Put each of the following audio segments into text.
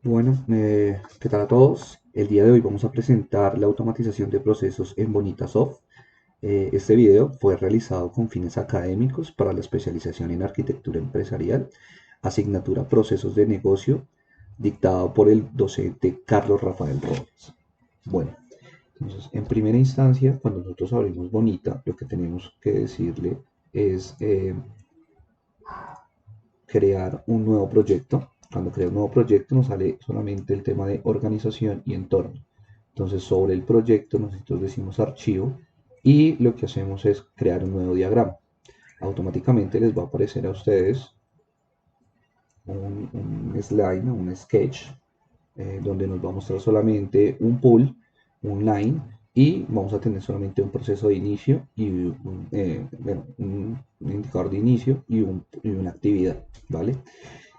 Bueno, ¿qué tal a todos? El día de hoy vamos a presentar la automatización de procesos en Bonitasoft. Este video fue realizado con fines académicos para la especialización en arquitectura empresarial, asignatura Procesos de Negocio, dictado por el docente Carlos Rafael Robles. Bueno, entonces, en primera instancia, cuando nosotros abrimos Bonita, lo que tenemos que decirle es crear un nuevo proyecto. Cuando crea un nuevo proyecto nos sale solamente el tema de organización y entorno. Entonces sobre el proyecto nosotros decimos archivo y lo que hacemos es crear un nuevo diagrama. Automáticamente les va a aparecer a ustedes un slide, un sketch, donde nos va a mostrar solamente un pool, un line, y vamos a tener solamente un proceso de inicio y un indicador de inicio y una actividad, ¿vale?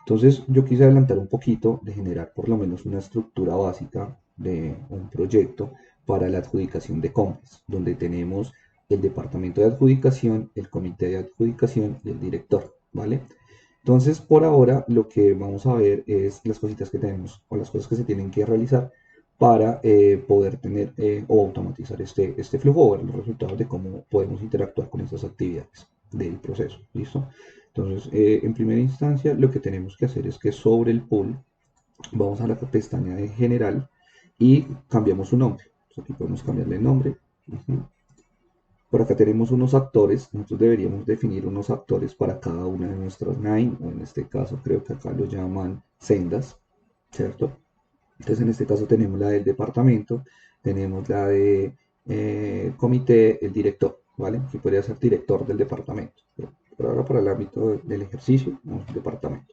Entonces yo quise adelantar un poquito de generar por lo menos una estructura básica de un proyecto para la adjudicación de compras, donde tenemos el departamento de adjudicación, el comité de adjudicación y el director, ¿vale? Entonces, por ahora, lo que vamos a ver es las cositas que tenemos o las cosas que se tienen que realizar para poder tener o automatizar este flujo o ver los resultados de cómo podemos interactuar con estas actividades del proceso. ¿Listo? Entonces, en primera instancia, lo que tenemos que hacer es que sobre el pool vamos a la pestaña de general y cambiamos su nombre. Entonces, aquí podemos cambiarle el nombre. Por acá tenemos unos actores, nosotros deberíamos definir unos actores para cada una de nuestras line, o en este caso creo que acá lo llaman sendas, ¿cierto? Entonces en este caso tenemos la del departamento, tenemos la de comité, el director, ¿vale? Que podría ser director del departamento. Pero por ahora para el ámbito del ejercicio, vamos al departamento.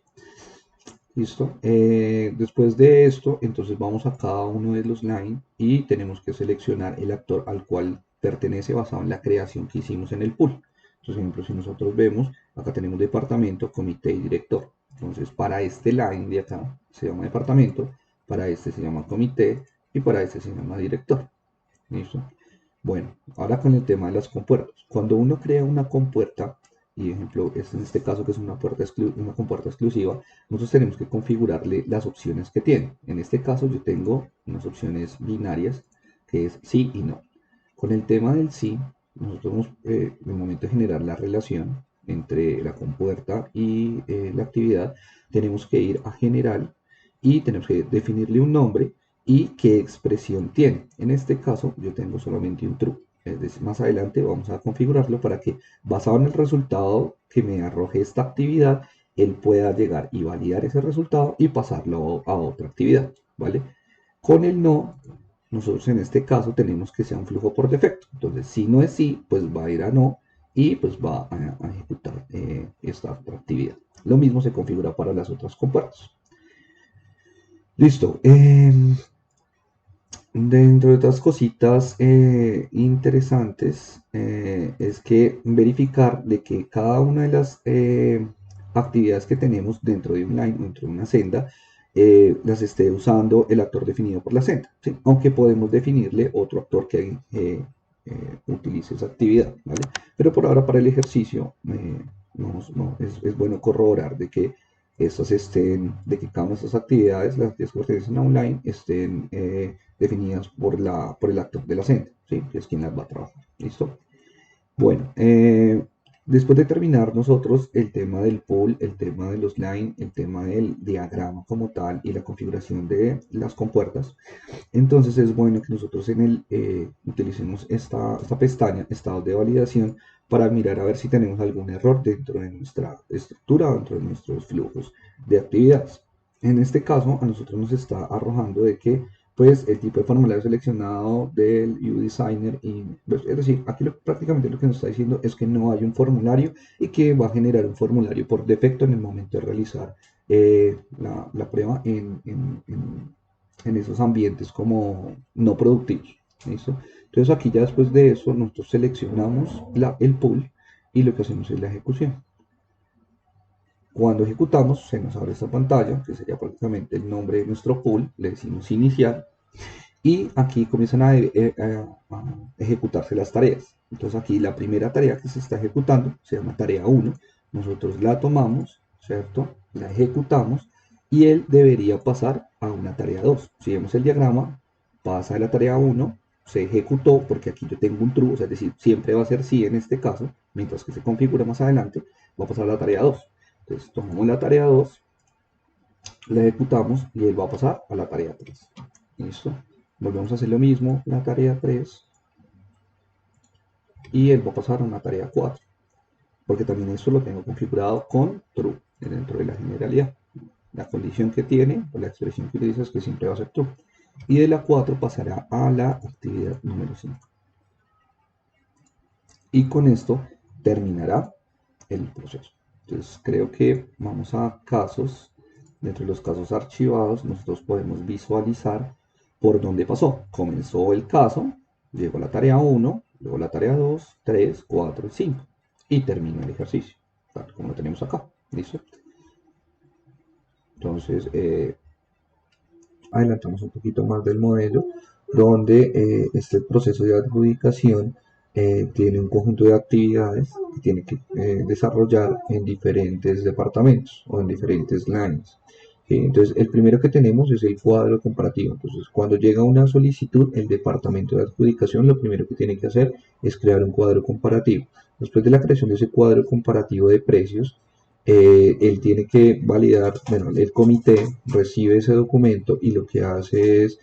Listo. Después de esto, entonces vamos a cada uno de los line y tenemos que seleccionar el actor al cual pertenece basado en la creación que hicimos en el pool. Entonces, por ejemplo, si nosotros vemos, acá tenemos departamento, comité y director. Entonces, para este line de acá se llama departamento, para este se llama comité y para este se llama director. ¿Listo? Bueno, ahora con el tema de las compuertas. Cuando uno crea una compuerta, y ejemplo, es en este caso que es una compuerta exclusiva, nosotros tenemos que configurarle las opciones que tiene. En este caso yo tengo unas opciones binarias, que es sí y no. Con el tema del sí, nosotros en el momento de generar la relación entre la compuerta y la actividad, tenemos que ir a general y tenemos que definirle un nombre y qué expresión tiene. En este caso yo tengo solamente un true. Es decir, más adelante vamos a configurarlo para que basado en el resultado que me arroje esta actividad, él pueda llegar y validar ese resultado y pasarlo a otra actividad, ¿vale? Con el no, nosotros en este caso tenemos que sea un flujo por defecto. Entonces, si no es sí, pues va a ir a no y pues va a ejecutar esta otra actividad. Lo mismo se configura para las otras compuertas. Listo. Dentro de otras cositas interesantes es que verificar de que cada una de las actividades que tenemos dentro de un line, dentro de una senda, las esté usando el actor definido por la senda, ¿sí? Aunque podemos definirle otro actor que utilice esa actividad, ¿vale? Pero por ahora para el ejercicio es bueno corroborar de que estas estén, de que cada una de estas actividades, las que pertenecen a online, estén definidas por el actor de la senda, ¿sí? Que es quien las va a trabajar. ¿Listo? Bueno, después de terminar nosotros el tema del pool, el tema de los line, el tema del diagrama como tal y la configuración de las compuertas, entonces es bueno que nosotros utilicemos esta pestaña, estados de validación, para mirar a ver si tenemos algún error dentro de nuestra estructura, dentro de nuestros flujos de actividades. En este caso, a nosotros nos está arrojando de que pues el tipo de formulario seleccionado del UDesigner, y, pues, es decir, aquí prácticamente lo que nos está diciendo es que no hay un formulario y que va a generar un formulario por defecto en el momento de realizar la prueba en esos ambientes como no productivos. ¿Listo? Entonces aquí ya después de eso nosotros seleccionamos el pool y lo que hacemos es la ejecución. Cuando ejecutamos se nos abre esta pantalla que sería prácticamente el nombre de nuestro pool, le decimos iniciar y aquí comienzan a ejecutarse las tareas. Entonces aquí la primera tarea que se está ejecutando se llama tarea 1, nosotros la tomamos, ¿cierto? La ejecutamos y él debería pasar a una tarea 2. Si vemos el diagrama, pasa de la tarea 1, se ejecutó porque aquí yo tengo un true, o sea, es decir, siempre va a ser sí en este caso, mientras que se configura más adelante, va a pasar a la tarea 2. Entonces tomamos la tarea 2, la ejecutamos y él va a pasar a la tarea 3. ¿Listo? Volvemos a hacer lo mismo, la tarea 3, y él va a pasar a una tarea 4, porque también eso lo tengo configurado con true dentro de la generalidad. La condición que tiene, o la expresión que utiliza es que siempre va a ser true. Y de la 4 pasará a la actividad número 5. Y con esto terminará el proceso. Entonces creo que vamos a casos. Dentro de los casos archivados, nosotros podemos visualizar por dónde pasó. Comenzó el caso, llegó la tarea 1, luego la tarea 2, 3, 4 y 5. Y terminó el ejercicio, tal como lo tenemos acá. ¿Listo? Entonces, adelantamos un poquito más del modelo, donde este proceso de adjudicación tiene un conjunto de actividades que tiene que desarrollar en diferentes departamentos o en diferentes lines. Entonces, el primero que tenemos es el cuadro comparativo. Entonces, cuando llega una solicitud, el departamento de adjudicación lo primero que tiene que hacer es crear un cuadro comparativo. Después de la creación de ese cuadro comparativo de precios, él tiene que validar, bueno, el comité recibe ese documento y lo que hace es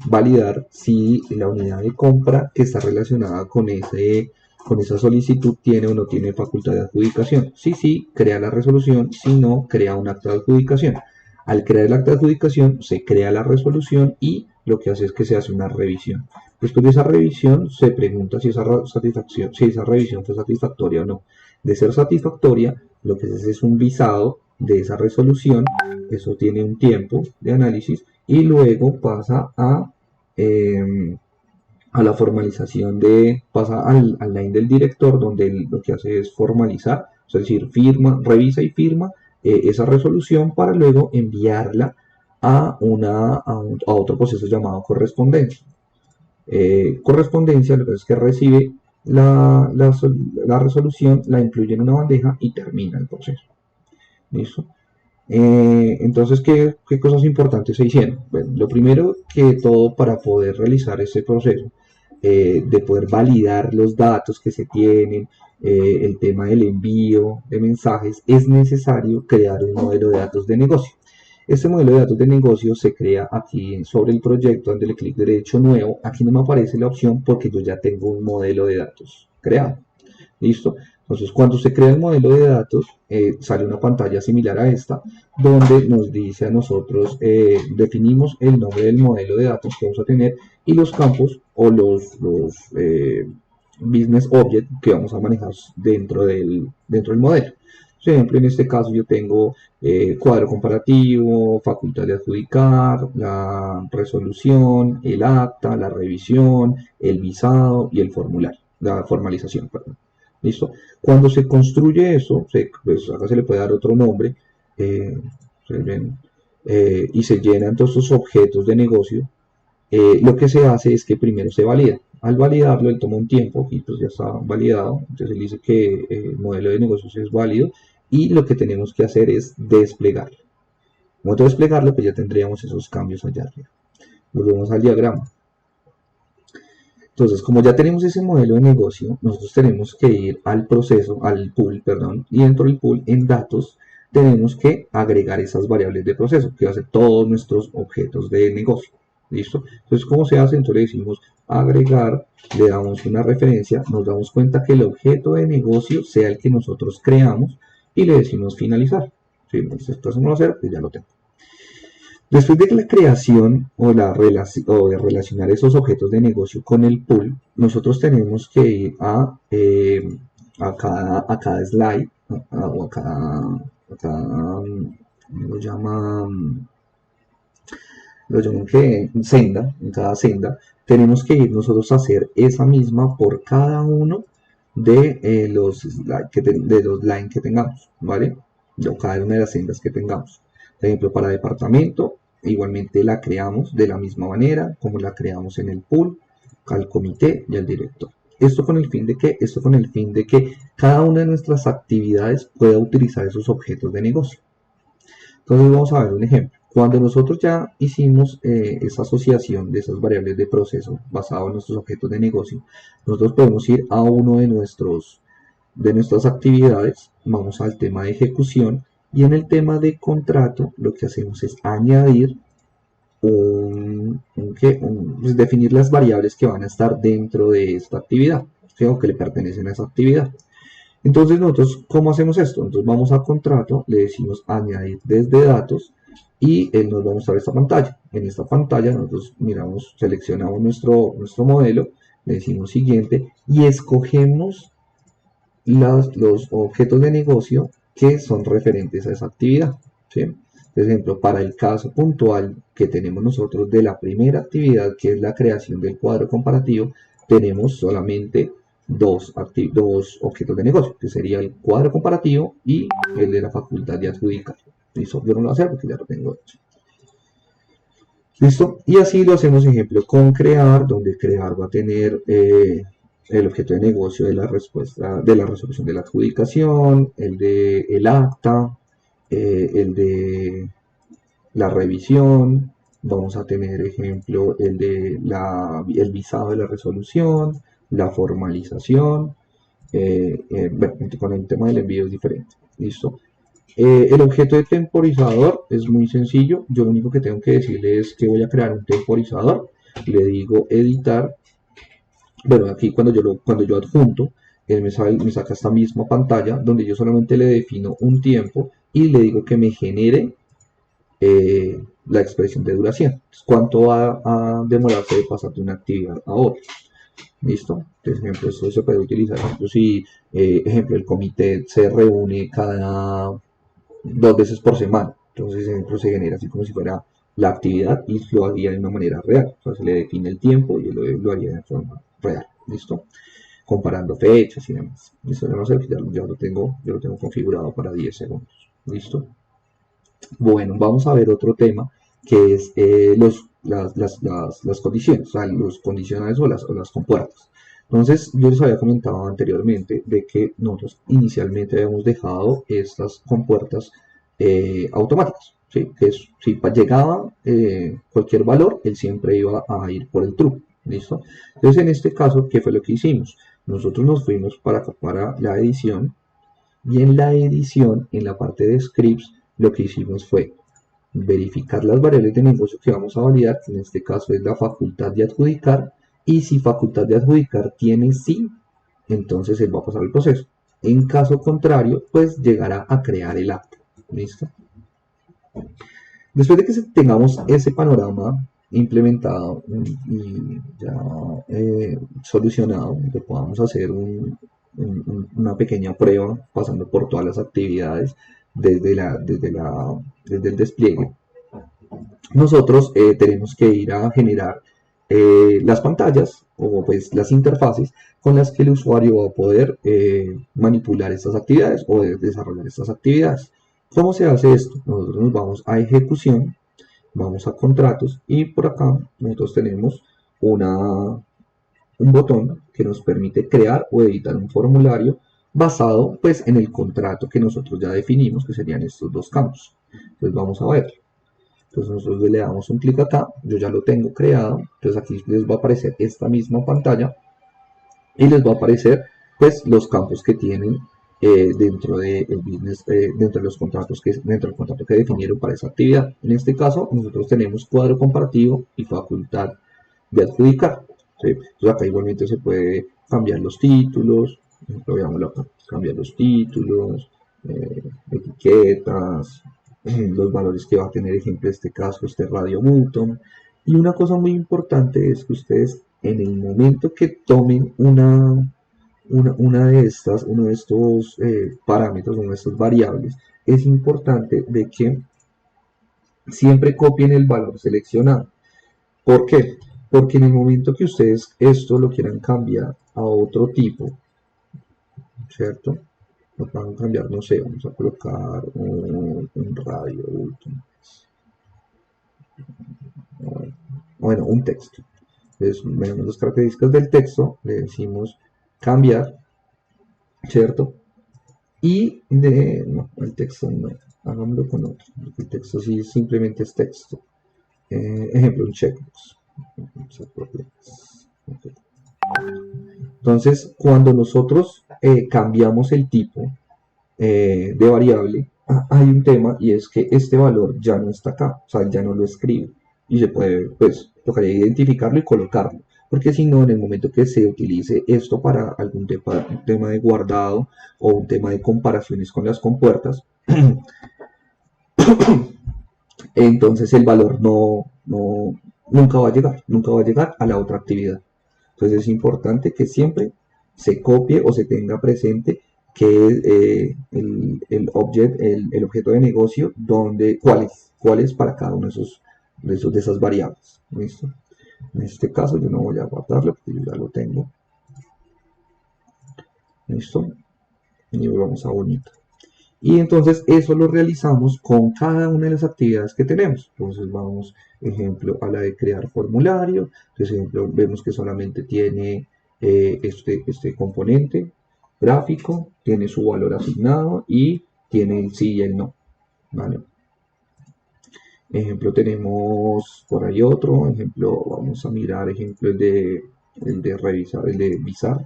validar si la unidad de compra que está relacionada con esa solicitud tiene o no tiene facultad de adjudicación. Si sí, crea la resolución, si no, crea un acta de adjudicación. Al crear el acta de adjudicación, se crea la resolución y lo que hace es que se hace una revisión. Después de esa revisión, se pregunta si esa revisión fue satisfactoria o no. De ser satisfactoria, lo que se hace es un visado de esa resolución, eso tiene un tiempo de análisis y luego pasa a la formalización pasa al line del director donde él lo que hace es formalizar, es decir, revisa y firma esa resolución para luego enviarla a otro proceso llamado correspondencia. Correspondencia lo que es que recibe la resolución, la incluye en una bandeja y termina el proceso. ¿Listo? Entonces, ¿qué cosas importantes se hicieron? Bueno, lo primero que todo para poder realizar este proceso, de poder validar los datos que se tienen, el tema del envío de mensajes, es necesario crear un modelo de datos de negocio. Este modelo de datos de negocio se crea aquí sobre el proyecto, dándole clic derecho nuevo. Aquí no me aparece la opción porque yo ya tengo un modelo de datos creado. ¿Listo? Entonces, cuando se crea el modelo de datos, sale una pantalla similar a esta, donde nos dice a nosotros, definimos el nombre del modelo de datos que vamos a tener y los campos o los business objects que vamos a manejar dentro del modelo. Por ejemplo, en este caso yo tengo cuadro comparativo, facultad de adjudicar, la resolución, el acta, la revisión, el visado y el formulario, la formalización, perdón. ¿Listo? Cuando se construye eso, pues acá se le puede dar otro nombre, eh, y se llenan todos estos objetos de negocio. Lo que se hace es que primero se valida. Al validarlo, él toma un tiempo y pues ya está validado. Entonces él dice que el modelo de negocios es válido y lo que tenemos que hacer es desplegarlo. En momento de desplegarlo, pues ya tendríamos esos cambios allá arriba. Volvemos al diagrama. Entonces, como ya tenemos ese modelo de negocio, nosotros tenemos que ir al proceso, al pool, perdón, y dentro del pool, en datos, tenemos que agregar esas variables de proceso, que va a ser todos nuestros objetos de negocio. ¿Listo? Entonces, ¿cómo se hace? Entonces le decimos agregar, le damos una referencia, nos damos cuenta que el objeto de negocio sea el que nosotros creamos y le decimos finalizar. Si esto hacemos hacer, pues ya lo tengo. Después de la creación o de relacionar esos objetos de negocio con el pool, nosotros tenemos que ir a cada slide o lo llaman que senda, en cada senda, tenemos que ir nosotros a hacer esa misma por cada uno de los lines que tengamos, ¿vale? O cada una de las sendas que tengamos. Por ejemplo, para departamento, igualmente la creamos de la misma manera como la creamos en el pool, al comité y al director. ¿Esto con el fin de qué? Esto con el fin de que cada una de nuestras actividades pueda utilizar esos objetos de negocio. Entonces vamos a ver un ejemplo. Cuando nosotros ya hicimos esa asociación de esas variables de proceso basado en nuestros objetos de negocio, nosotros podemos ir a uno de nuestras actividades, vamos al tema de ejecución y en el tema de contrato lo que hacemos es añadir pues, definir las variables que van a estar dentro de esta actividad, ¿sí? O que le pertenecen a esa actividad. Entonces nosotros, ¿cómo hacemos esto? Entonces vamos a contrato, le decimos añadir desde datos y él nos va a mostrar esta pantalla. En esta pantalla nosotros miramos, seleccionamos nuestro modelo, le decimos siguiente y escogemos los objetos de negocio que son referentes a esa actividad. ¿Sí? Por ejemplo, para el caso puntual que tenemos nosotros de la primera actividad, que es la creación del cuadro comparativo, tenemos solamente dos objetos de negocio, que sería el cuadro comparativo y el de la facultad de adjudicar. Listo, yo no lo voy a hacer porque ya lo tengo hecho. Listo, y así lo hacemos, ejemplo, con crear, donde crear va a tener el objeto de negocio de la respuesta, de la resolución de la adjudicación, el de el acta, el de la revisión, vamos a tener ejemplo el de el visado de la resolución, la formalización, bueno, con el tema del envío es diferente, listo. El objeto de temporizador es muy sencillo, yo lo único que tengo que decirle es que voy a crear un temporizador, le digo editar, bueno, aquí cuando yo adjunto, él me saca esta misma pantalla donde yo solamente le defino un tiempo y le digo que me genere la expresión de duración. Entonces, ¿cuánto va a demorarse de pasar de una actividad a otra? ¿Listo? Por ejemplo, esto se puede utilizar, ejemplo, si ejemplo, el comité se reúne cada 2 veces por semana. Entonces, ejemplo, se genera así como si fuera la actividad y lo haría de una manera real. O sea, se le define el tiempo y lo haría de forma real. ¿Listo? Comparando fechas y demás. Listo, ya lo tengo configurado para 10 segundos. ¿Listo? Bueno, vamos a ver otro tema que es las condiciones, o sea, los condicionales o las compuertas. Entonces, yo les había comentado anteriormente de que nosotros inicialmente habíamos dejado estas compuertas automáticas, ¿sí? Que si llegaba cualquier valor, él siempre iba a ir por el true, ¿listo? Entonces, en este caso, ¿qué fue lo que hicimos? Nosotros nos fuimos para la edición y en la edición, en la parte de scripts, lo que hicimos fue verificar las variables de negocio que vamos a validar, que en este caso es la facultad de adjudicar, y si facultad de adjudicar tiene sí, entonces él va a pasar el proceso. En caso contrario, pues llegará a crear el acta. ¿Listo? Después de que tengamos ese panorama implementado y ya solucionado, que podamos hacer una pequeña prueba pasando por todas las actividades desde el despliegue, nosotros tenemos que ir a generar las pantallas o pues las interfaces con las que el usuario va a poder manipular estas actividades o desarrollar estas actividades. ¿Cómo se hace esto? Nosotros nos vamos a ejecución, vamos a contratos y por acá nosotros tenemos un botón que nos permite crear o editar un formulario basado pues en el contrato que nosotros ya definimos, que serían estos dos campos. Entonces vamos a ver. Entonces nosotros le damos un clic acá, yo ya lo tengo creado, entonces aquí les va a aparecer esta misma pantalla y les va a aparecer pues los campos que tienen dentro de el business, dentro de los contratos dentro del contrato que definieron para esa actividad. En este caso nosotros tenemos cuadro comparativo y facultad de adjudicar. ¿Sí? Entonces acá igualmente se puede cambiar los títulos, veámoslo acá, cambiar los títulos, etiquetas, los valores que va a tener, ejemplo, en este caso, este radio Button. Y una cosa muy importante es que ustedes, en el momento que tomen una de estas, uno de estos parámetros, una de estas variables, es importante de que siempre copien el valor seleccionado. ¿Por qué? Porque en el momento que ustedes esto lo quieran cambiar a otro tipo, ¿cierto? Lo van a cambiar, no sé, vamos a colocar un radio último. Bueno, un texto. Entonces, vemos las características del texto, le decimos cambiar, ¿cierto? Y no, el texto no, hagámoslo con otro. El texto sí simplemente es texto. Ejemplo, un checkbox. Ok. Entonces, cuando nosotros cambiamos el tipo de variable, hay un tema y es que este valor ya no está acá, o sea, ya no lo escribe y se puede, pues, tocaría identificarlo y colocarlo, porque si no, en el momento que se utilice esto para algún tema de guardado o un tema de comparaciones con las compuertas, entonces el valor nunca va a llegar, nunca va a llegar a la otra actividad. Entonces es importante que siempre se copie o se tenga presente que el objeto de negocio, cuál es para cada uno de esas variables. ¿Listo? En este caso yo no voy a guardarlo porque yo ya lo tengo. ¿Listo? Y vamos a bonito. Y entonces eso lo realizamos con cada una de las actividades que tenemos. Entonces vamos, ejemplo, a la de crear formulario. Entonces, ejemplo, vemos que solamente tiene este componente gráfico, tiene su valor asignado y tiene el sí y el no. ¿Vale? Ejemplo, tenemos por ahí otro. Ejemplo, vamos a mirar, ejemplo, el de revisar, el de visar.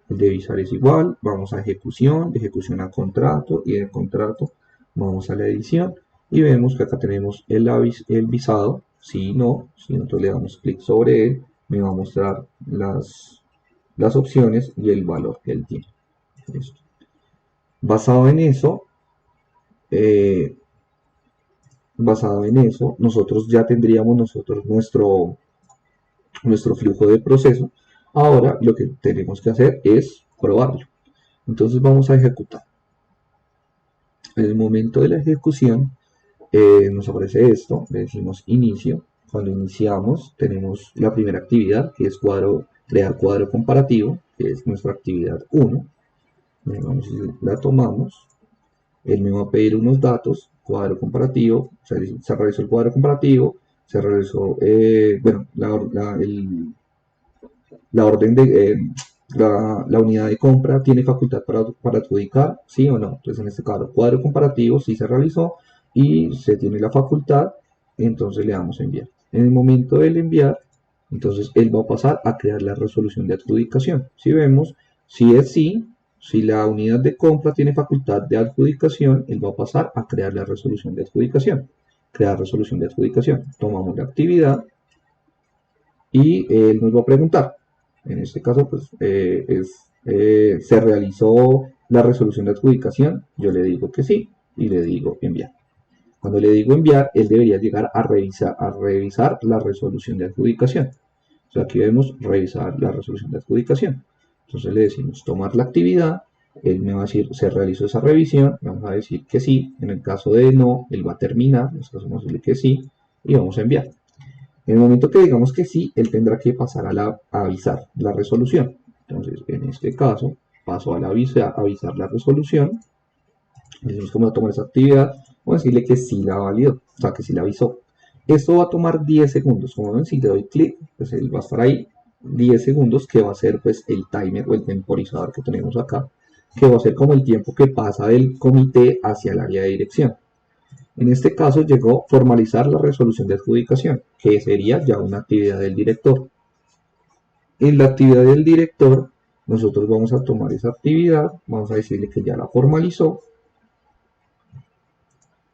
El de visar es igual, vamos a ejecución, de ejecución a contrato y de contrato vamos a la edición y vemos que acá tenemos el visado, si no, si nosotros le damos clic sobre él, me va a mostrar las opciones y el valor que él tiene. Listo. Basado en eso, eh, nosotros ya tendríamos nuestro flujo de proceso. Ahora lo que tenemos que hacer es probarlo. Entonces vamos a ejecutar. En el momento de la ejecución nos aparece esto, le decimos inicio. Cuando iniciamos tenemos la primera actividad que es crear cuadro comparativo, que es nuestra actividad 1. Vamos, la tomamos, él me va a pedir unos datos, cuadro comparativo, se realizó el cuadro comparativo, se realizó, bueno, la orden de, la unidad de compra tiene facultad para adjudicar, sí o no. Entonces, en este caso, cuadro comparativo sí se realizó y se tiene la facultad, entonces le damos a enviar. En el momento del enviar, entonces él va a pasar a crear la resolución de adjudicación. Si vemos, si es sí, si la unidad de compra tiene facultad de adjudicación, él va a pasar a crear la resolución de adjudicación. Crear resolución de adjudicación. Tomamos la actividad y él nos va a preguntar, en este caso, pues se realizó la resolución de adjudicación. Yo le digo que sí y le digo enviar. Cuando le digo enviar, él debería llegar a revisar la resolución de adjudicación. O sea, aquí vemos revisar la resolución de adjudicación. Entonces le decimos tomar la actividad. Él me va a decir, se realizó esa revisión. Vamos a decir que sí. En el caso de no, él va a terminar. Nosotros vamos a decirle que sí y vamos a enviar. En el momento que digamos que sí, él tendrá que pasar a avisar la resolución. Entonces, en este caso, paso a avisar la resolución. Decimos que va a tomar esa actividad. Vamos a decirle que sí la validó, o sea, que sí la avisó. Esto va a tomar 10 segundos. Como ven, si le doy clic, pues él va a estar ahí 10 segundos, que va a ser pues el timer o el temporizador que tenemos acá, que va a ser como el tiempo que pasa del comité hacia el área de dirección. En este caso llegó formalizar la resolución de adjudicación, que sería ya una actividad del director. En la actividad del director, nosotros vamos a tomar esa actividad, vamos a decirle que ya la formalizó,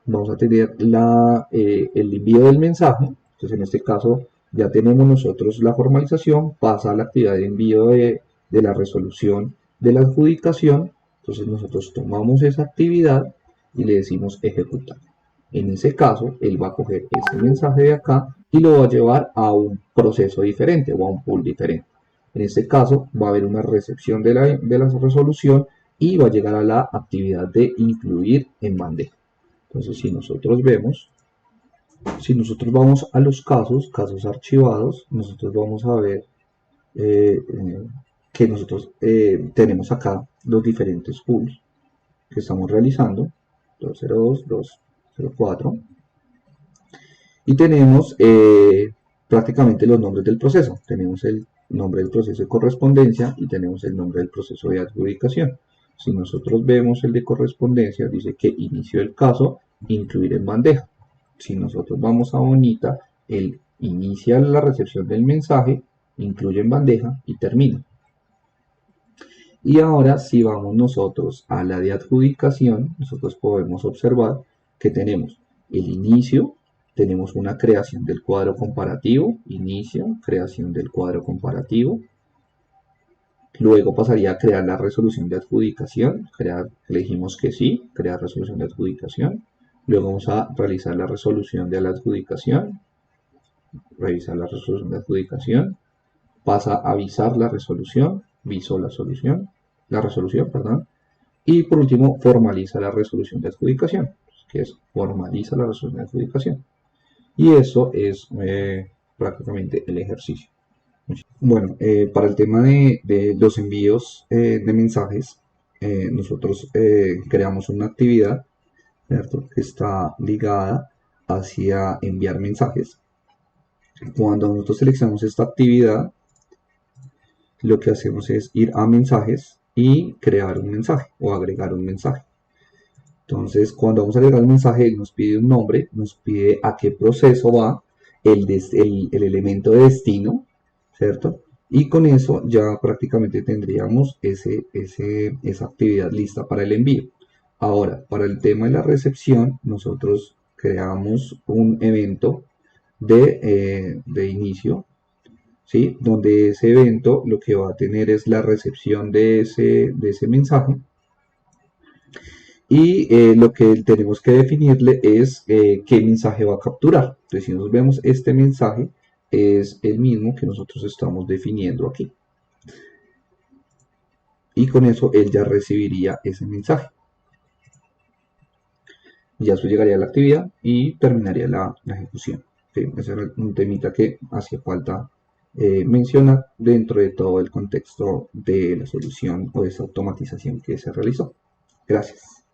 vamos a tener el envío del mensaje, entonces en este caso ya tenemos nosotros la formalización, pasa a la actividad de envío de la resolución de la adjudicación, entonces nosotros tomamos esa actividad y le decimos ejecutar. En ese caso, él va a coger este mensaje de acá y lo va a llevar a un proceso diferente o a un pool diferente. En este caso, va a haber una recepción de la resolución y va a llegar a la actividad de incluir en bandeja. Entonces, si nosotros vamos a los casos archivados, nosotros vamos a ver que nosotros tenemos acá los diferentes pools que estamos realizando, 202, 204, y tenemos prácticamente los nombres del proceso. Tenemos el nombre del proceso de correspondencia y tenemos el nombre del proceso de adjudicación. Si nosotros vemos el de correspondencia, dice que inició el caso, incluir en bandeja. Si nosotros vamos a bonita, él inicia la recepción del mensaje, incluye en bandeja y termina. Y ahora si vamos nosotros a la de adjudicación, nosotros podemos observar que tenemos el inicio, tenemos una creación del cuadro comparativo, inicio, creación del cuadro comparativo. Luego pasaría a crear la resolución de adjudicación, le dijimos que sí, crear resolución de adjudicación. Luego vamos a realizar la resolución de la adjudicación, revisar la resolución de adjudicación, pasa a avisar la resolución, visó la resolución, perdón, y por último formaliza la resolución de adjudicación, que es formaliza la resolución de adjudicación. Y eso es prácticamente el ejercicio. Bueno, para el tema de los envíos de mensajes, nosotros creamos una actividad, ¿cierto?, que está ligada hacia enviar mensajes. Cuando nosotros seleccionamos esta actividad, lo que hacemos es ir a mensajes y crear un mensaje o agregar un mensaje. Entonces, cuando vamos a agregar un mensaje, nos pide un nombre, nos pide a qué proceso va el elemento de destino, ¿cierto? Y con eso ya prácticamente tendríamos esa actividad lista para el envío. Ahora, para el tema de la recepción, nosotros creamos un evento de inicio, ¿sí?, donde ese evento lo que va a tener es la recepción de ese mensaje. Y lo que tenemos que definirle es qué mensaje va a capturar. Entonces, si nos vemos, este mensaje es el mismo que nosotros estamos definiendo aquí. Y con eso él ya recibiría ese mensaje. Ya eso llegaría a la actividad y terminaría la ejecución. ¿Sí? Ese era un temita que hacía falta mencionar dentro de todo el contexto de la solución o de esa automatización que se realizó. Gracias.